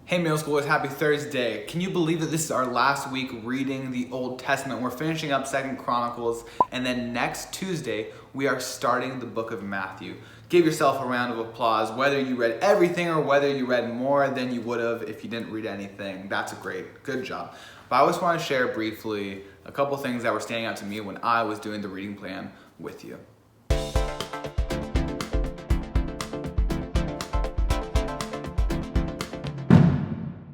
Hey middle schoolers, happy Thursday. Can you believe that this is our last week reading the Old Testament? We're finishing up 2 Chronicles, and then next Tuesday, we are starting the book of Matthew. Give yourself a round of applause, whether you read everything or whether you read more than you would have if you didn't read anything. That's great, good job. But I just want to share briefly a couple things that were standing out to me when I was doing the reading plan with you.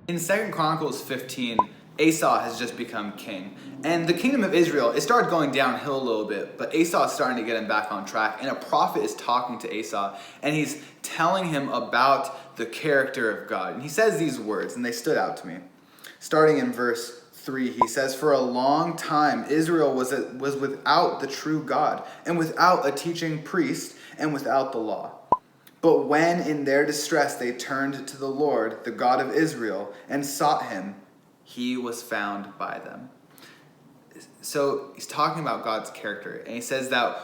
In 2 Chronicles 15, Asa has just become king. And the kingdom of Israel, it started going downhill a little bit, but Asa is starting to get him back on track. And a prophet is talking to Asa, and he's telling him about the character of God. And he says these words, and they stood out to me. Starting in verse 3, he says, "For a long time Israel was without the true God, and without a teaching priest, and without the law. But when in their distress they turned to the Lord, the God of Israel, and sought him, he was found by them." So he's talking about God's character. And he says that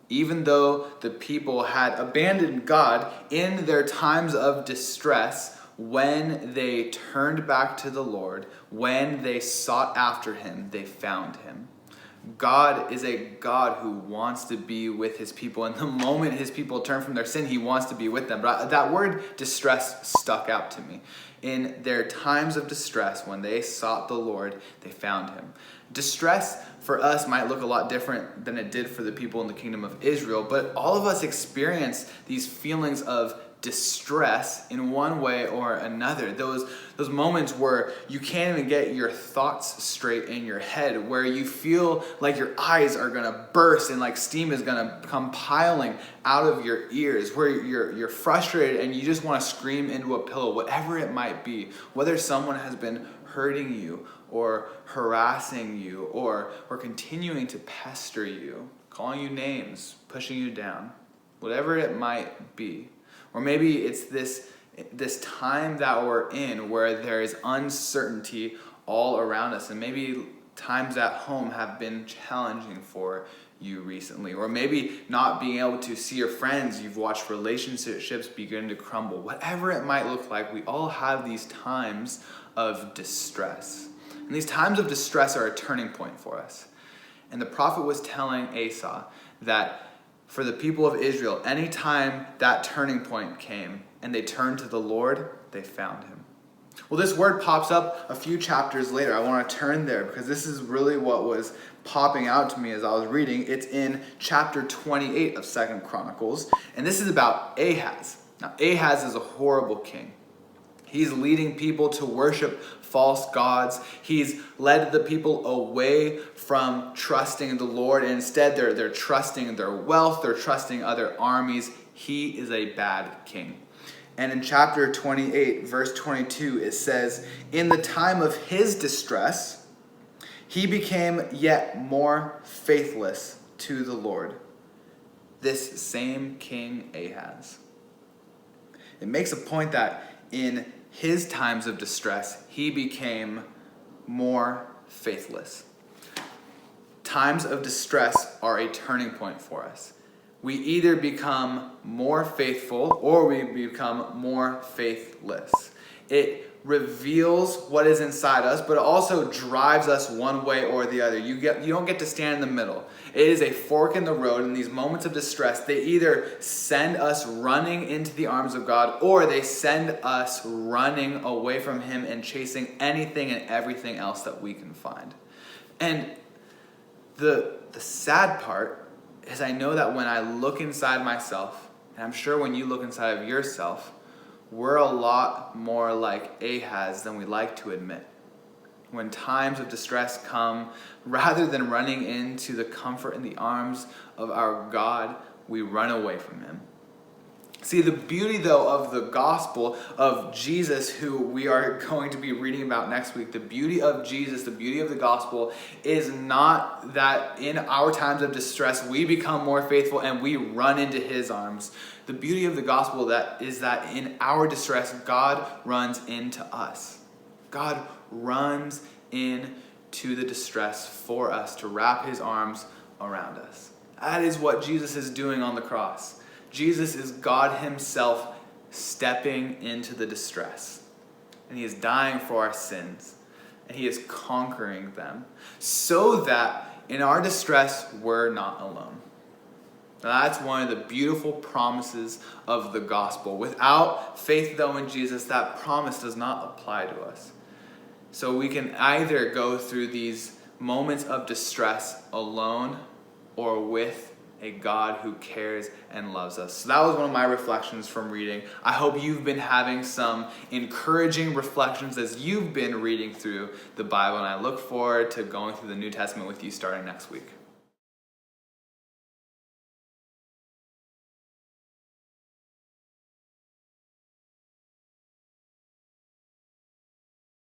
even though the people had abandoned God in their times of distress, when they turned back to the Lord, when they sought after him, they found him. God is a God who wants to be with his people. And the moment his people turn from their sin, he wants to be with them. But that word distress stuck out to me. In their times of distress, when they sought the Lord, they found him. Distress for us might look a lot different than it did for the people in the kingdom of Israel. But all of us experience these feelings of distress in one way or another. Those moments where you can't even get your thoughts straight in your head, where you feel like your eyes are gonna burst and like steam is gonna come piling out of your ears, where you're frustrated and you just want to scream into a pillow, whatever it might be, whether someone has been hurting you or harassing you or continuing to pester you, calling you names, pushing you down, whatever it might be. Or maybe it's this time that we're in where there is uncertainty all around us. And maybe times at home have been challenging for you recently. Or maybe not being able to see your friends, you've watched relationships begin to crumble. Whatever it might look like, we all have these times of distress. And these times of distress are a turning point for us. And the prophet was telling Asa that for the people of Israel, anytime that turning point came and they turned to the Lord, they found him. Well, this word pops up a few chapters later. I want to turn there because this is really what was popping out to me as I was reading. It's in chapter 28 of 2 Chronicles, and this is about Ahaz. Now, Ahaz is a horrible king. He's leading people to worship false gods. He's led the people away from trusting in the Lord, and instead they're trusting in their wealth, they're trusting other armies. He is a bad king. And in chapter 28, verse 22, it says, "In the time of his distress, he became yet more faithless to the Lord." This same King Ahaz. It makes a point that in his times of distress, he became more faithless. Times of distress are a turning point for us. We either become more faithful or we become more faithless. It reveals what is inside us, but it also drives us one way or the other. You don't get to stand in the middle. It is a fork in the road. In these moments of distress, they either send us running into the arms of God, or they send us running away from him and chasing anything and everything else that we can find. And the sad part is I know that when I look inside myself, and I'm sure when you look inside of yourself, we're a lot more like Ahaz than we like to admit. When times of distress come, rather than running into the comfort in the arms of our God, we run away from him. See, the beauty, though, of the gospel of Jesus, who we are going to be reading about next week, the beauty of Jesus, the beauty of the gospel, is not that in our times of distress, we become more faithful and we run into his arms. The beauty of the gospel is that in our distress, God runs into us. God runs into the distress for us to wrap his arms around us. That is what Jesus is doing on the cross. Jesus is God himself stepping into the distress. and he is dying for our sins, and he is conquering them, so that in our distress, we're not alone. Now, that's one of the beautiful promises of the gospel. Without faith, though, in Jesus, that promise does not apply to us. So we can either go through these moments of distress alone or with a God who cares and loves us. So that was one of my reflections from reading. I hope you've been having some encouraging reflections as you've been reading through the Bible, and I look forward to going through the New Testament with you starting next week.